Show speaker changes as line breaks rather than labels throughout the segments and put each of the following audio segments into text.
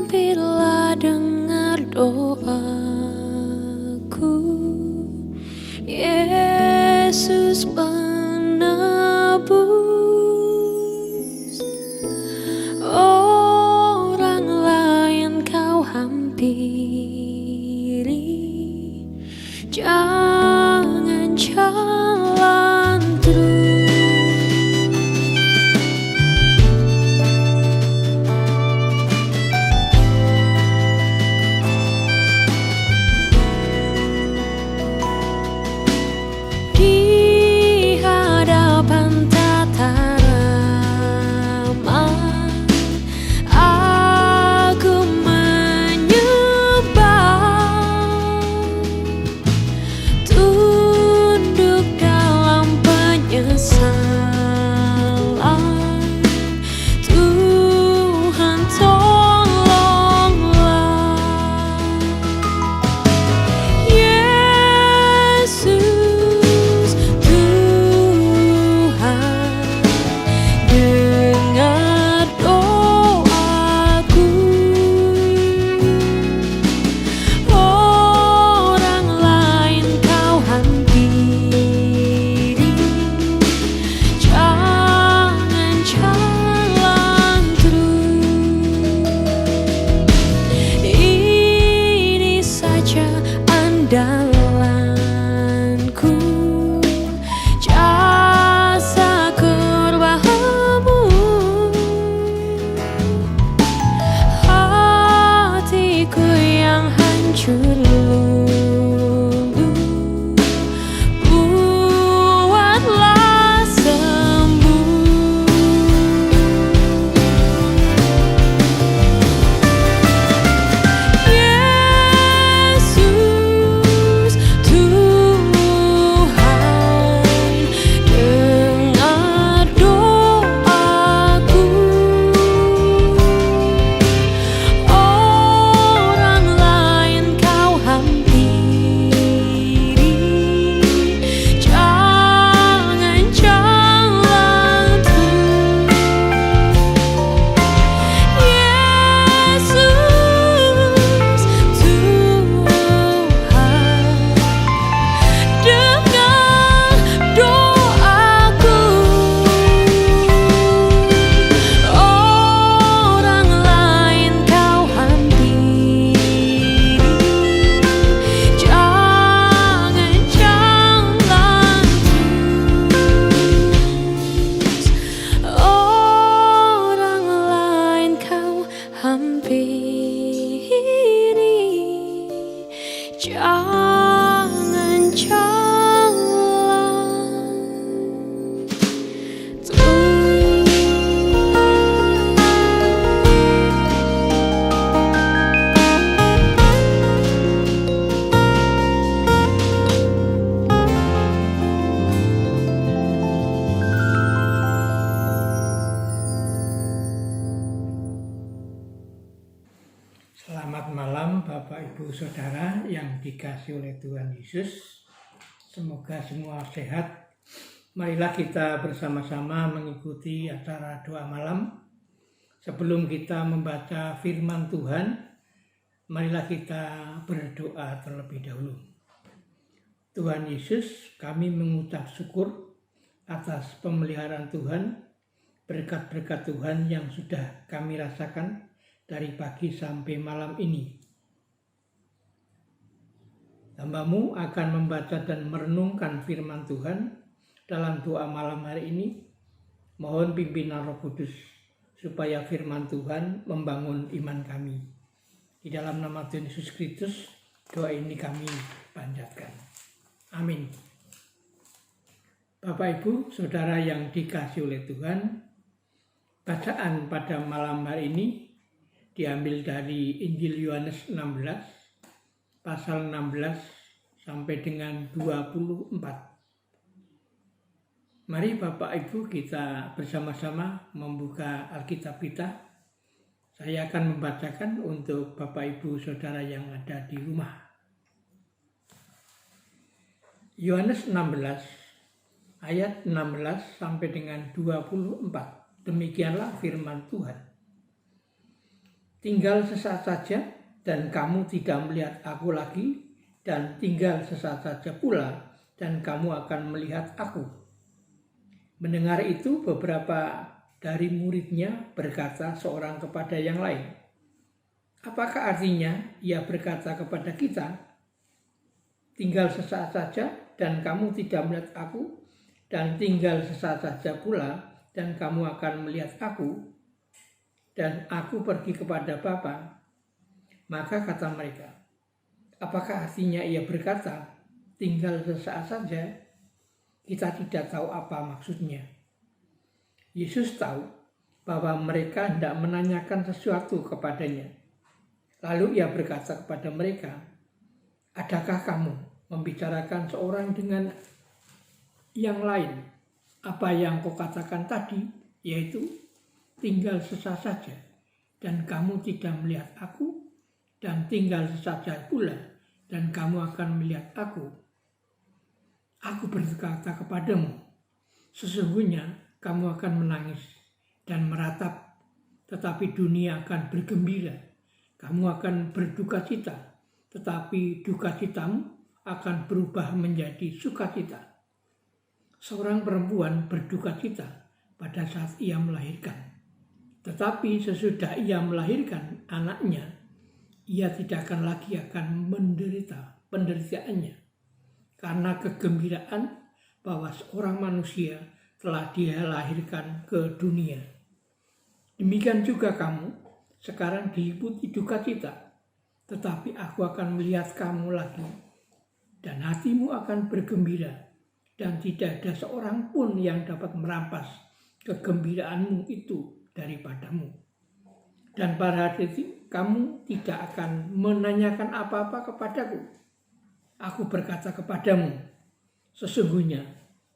Mampirlah dengar doaku, Yesus penebus. Orang lain kau hampiri, jangan jalan terus. Di hadapan tata ramah aku menyembah, tunduk dalam penyesalan. Tuhan tolonglah, Yesus Tuhan, dengar doaku. Orang lain kau hampiri, jangan jalan terus. Ini saja andalanku, jasa kurbamu. Hatiku yang hancur luluh, buatlah sembuh. Yesus Tuhan, dengar doaku. Orang lain kau hampiri, jangan jalan terus. Yesus Tuhan, dengar doaku. Orang lain kau hampiri, jangan jalan terus. Orang lain kau hampiri, jangan jalan terus.
Selamat malam Bapak Ibu Saudara yang dikasihi oleh Tuhan Yesus. Semoga semua sehat. Marilah kita bersama-sama mengikuti acara doa malam. Sebelum kita membaca firman Tuhan, marilah kita berdoa terlebih dahulu. Tuhan Yesus, kami mengucap syukur atas pemeliharaan Tuhan, berkat-berkat Tuhan yang sudah kami rasakan dari pagi sampai malam ini. Hamba-Mu akan membaca dan merenungkan firman Tuhan dalam doa malam hari ini. Mohon pimpinan Roh Kudus supaya firman Tuhan membangun iman kami. Di dalam nama Tuhan Yesus Kristus, doa ini kami panjatkan. Amin. Bapak Ibu, Saudara yang dikasihi oleh Tuhan, bacaan pada malam hari ini diambil dari Injil Yohanes 16, pasal 16 sampai dengan 24. Mari Bapak Ibu kita bersama-sama membuka Alkitab kita. Saya akan membacakan untuk Bapak Ibu Saudara yang ada di rumah. Yohanes 16 ayat 16 sampai dengan 24. Demikianlah firman Tuhan. Tinggal sesaat saja dan kamu tidak melihat aku lagi, dan tinggal sesaat saja pula dan kamu akan melihat aku. Mendengar itu, beberapa dari muridnya berkata seorang kepada yang lain, apakah artinya ia berkata kepada kita, tinggal sesaat saja dan kamu tidak melihat aku, dan tinggal sesaat saja pula dan kamu akan melihat aku, dan aku pergi kepada Bapa? Maka kata mereka, apakah artinya ia berkata, tinggal sesaat saja? Kita tidak tahu apa maksudnya. Yesus tahu bahwa mereka hendak menanyakan sesuatu kepadanya. Lalu ia berkata kepada mereka, adakah kamu membicarakan seorang dengan yang lain apa yang kau katakan tadi, yaitu tinggal sesaat saja dan kamu tidak melihat aku, dan tinggal sesaat saja pula dan kamu akan melihat aku. Aku berkata kepadamu, sesungguhnya kamu akan menangis dan meratap, tetapi dunia akan bergembira. Kamu akan berduka cita, tetapi duka citamu akan berubah menjadi sukacita. Seorang perempuan berduka cita pada saat ia melahirkan, tetapi sesudah ia melahirkan anaknya, ia tidak akan lagi menderita penderitaannya, karena kegembiraan bahwa seorang manusia telah dilahirkan ke dunia. Demikian juga kamu sekarang diliputi duka cita, tetapi aku akan melihat kamu lagi, dan hatimu akan bergembira, dan tidak ada seorang pun yang dapat merampas kegembiraanmu itu daripadamu. Dan pada hari itu kamu tidak akan menanyakan apa-apa kepadaku. Aku berkata kepadamu, sesungguhnya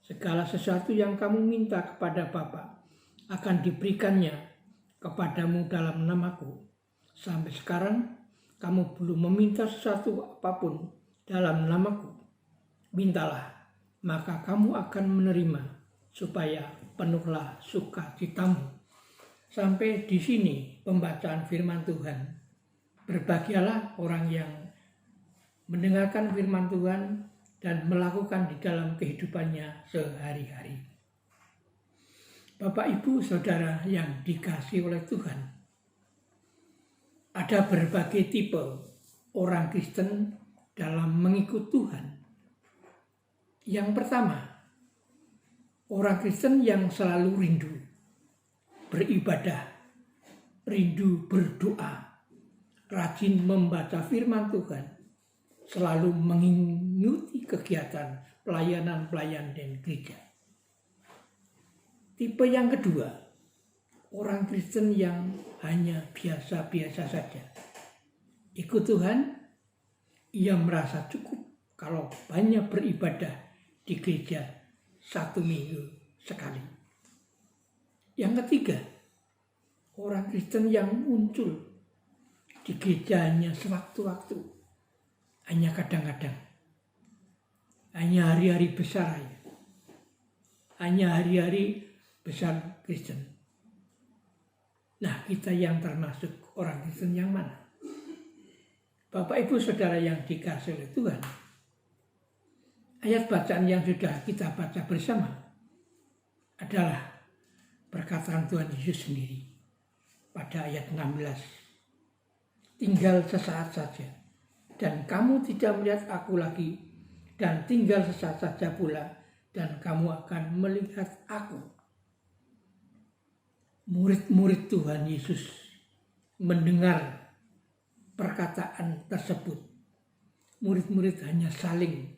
segala sesuatu yang kamu minta kepada Bapa akan diberikannya kepadamu dalam namaku. Sampai sekarang kamu belum meminta sesuatu apapun dalam namaku. Mintalah, maka kamu akan menerima, supaya penuhlah sukacitamu. Sampai di sini pembacaan firman Tuhan. Berbahagialah orang yang mendengarkan firman Tuhan dan melakukan di dalam kehidupannya sehari-hari. Bapak, Ibu, Saudara yang dikasihi oleh Tuhan, ada berbagai tipe orang Kristen dalam mengikut Tuhan. Yang pertama, orang Kristen yang selalu rindu beribadah, rindu berdoa, rajin membaca firman Tuhan, selalu mengikuti kegiatan pelayanan dan gereja. Tipe yang kedua, orang Kristen yang hanya biasa-biasa saja. Ikut Tuhan, ia merasa cukup kalau banyak beribadah di gereja 1 minggu sekali. Yang ketiga, orang Kristen yang muncul di gereja hanya sewaktu-waktu, hanya kadang-kadang, hanya hari-hari besar, hanya hari-hari besar Kristen. Nah, kita yang termasuk orang Kristen yang mana? Bapak, Ibu, Saudara yang dikasihi oleh Tuhan, ayat bacaan yang sudah kita baca bersama adalah perkataan Tuhan Yesus sendiri pada ayat 16. Tinggal sesaat saja dan kamu tidak melihat aku lagi, dan tinggal sesaat saja pula dan kamu akan melihat aku. Murid-murid Tuhan Yesus mendengar perkataan tersebut. Murid-murid hanya saling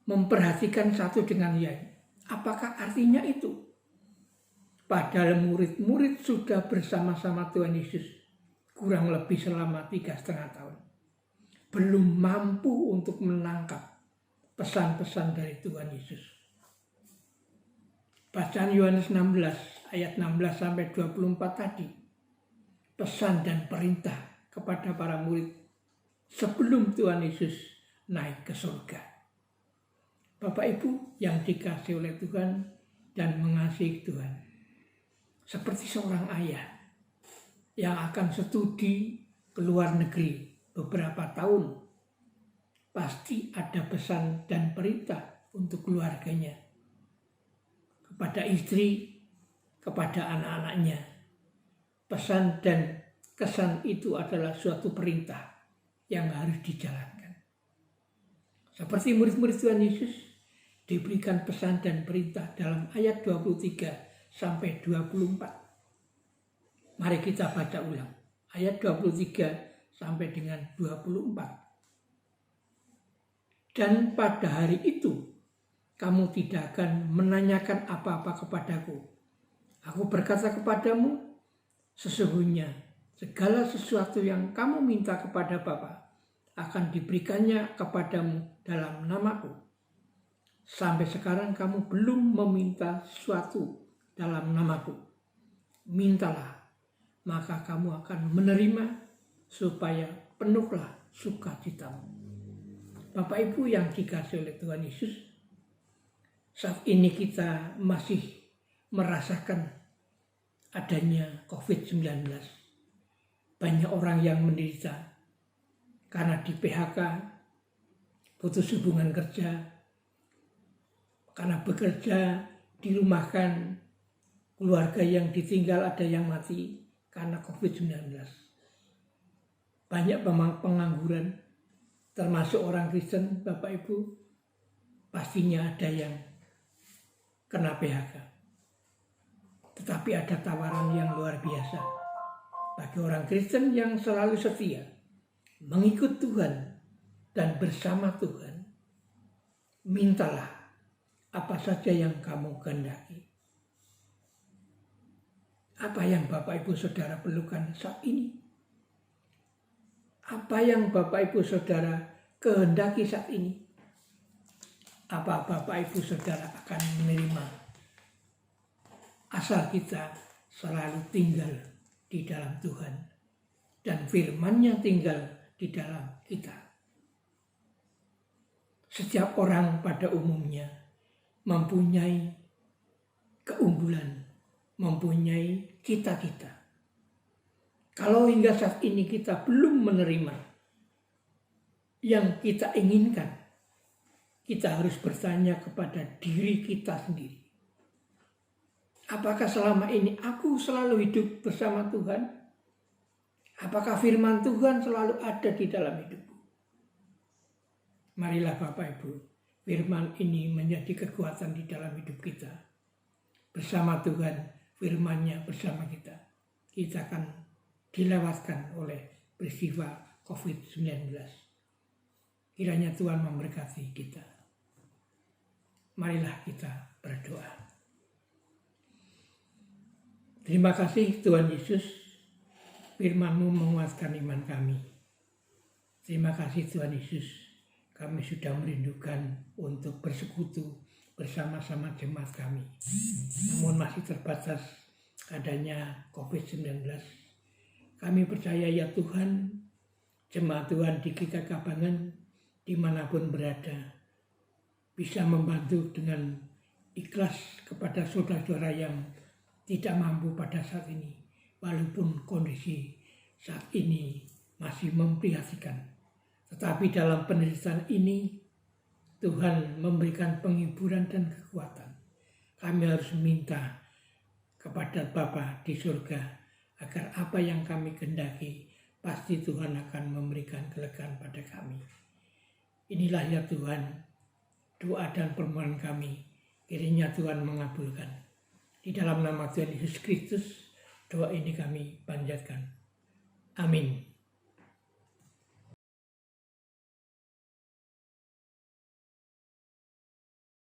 memperhatikan satu dengan yang lain. Apakah artinya itu? Padahal murid-murid sudah bersama-sama Tuhan Yesus kurang lebih selama 3,5 tahun. Belum mampu untuk menangkap pesan-pesan dari Tuhan Yesus. Bacaan Yohanes 16 ayat 16 sampai 24 tadi. Pesan dan perintah kepada para murid sebelum Tuhan Yesus naik ke surga. Bapak Ibu yang dikasihi oleh Tuhan dan mengasihi Tuhan. Seperti seorang ayah yang akan studi ke luar negeri beberapa tahun, pasti ada pesan dan perintah untuk keluarganya, kepada istri, kepada anak-anaknya. Pesan dan kesan itu adalah suatu perintah yang harus dijalankan. Seperti murid-murid Tuhan Yesus diberikan pesan dan perintah dalam ayat 23 sampai 24. Mari kita baca ulang. Ayat 23 sampai dengan 24. Dan pada hari itu, kamu tidak akan menanyakan apa-apa kepadaku. Aku berkata kepadamu, sesungguhnya segala sesuatu yang kamu minta kepada Bapa akan diberikannya kepadamu dalam namaku. Sampai sekarang kamu belum meminta sesuatu dalam namaku. Mintalah, maka kamu akan menerima supaya penuhlah sukacitamu. Bapak Ibu yang dikasihi oleh Tuhan Yesus, saat ini kita masih merasakan adanya COVID-19. Banyak orang yang menderita karena di PHK, putus hubungan kerja, karena bekerja, dirumahkan, keluarga yang ditinggal ada yang mati karena COVID-19. Banyak pengangguran, termasuk orang Kristen, Bapak Ibu, pastinya ada yang kena PHK. Tetapi ada tawaran yang luar biasa bagi orang Kristen yang selalu setia, mengikut Tuhan dan bersama Tuhan. Mintalah apa saja yang kamu kehendaki. Apa yang Bapak Ibu Saudara perlukan saat ini? Apa yang Bapak Ibu Saudara kehendaki saat ini? Apa Bapak Ibu Saudara akan menerima? Asal kita selalu tinggal di dalam Tuhan dan firman-Nya tinggal di dalam kita. Setiap orang pada umumnya mempunyai keunggulan, mempunyai cita-cita. Kalau hingga saat ini kita belum menerima yang kita inginkan, kita harus bertanya kepada diri kita sendiri. Apakah selama ini aku selalu hidup bersama Tuhan? Apakah firman Tuhan selalu ada di dalam hidupku? Marilah Bapak Ibu, firman ini menjadi kekuatan di dalam hidup kita. Bersama Tuhan, firman-Nya bersama kita. Kita akan dilewatkan oleh peristiwa COVID-19. Kiranya Tuhan memberkati kita. Marilah kita berdoa. Terima kasih Tuhan Yesus, firman-Mu menguatkan iman kami. Terima kasih Tuhan Yesus, kami sudah merindukan untuk bersekutu bersama-sama jemaat kami. Namun masih terbatas adanya COVID-19. Kami percaya ya Tuhan, jemaat Tuhan di GKK Kabangan dimanapun berada, bisa membantu dengan ikhlas kepada saudara-saudara yang tidak mampu pada saat ini, walaupun kondisi saat ini masih memprihatinkan. Tetapi dalam penderitaan ini, Tuhan memberikan penghiburan dan kekuatan. Kami harus minta kepada Bapa di surga, agar apa yang kami kehendaki, pasti Tuhan akan memberikan kelegaan pada kami. Inilah ya Tuhan, doa dan permohonan kami, kiranya Tuhan mengabulkan. Di dalam nama Tuhan Yesus Kristus, doa ini kami panjatkan. Amin.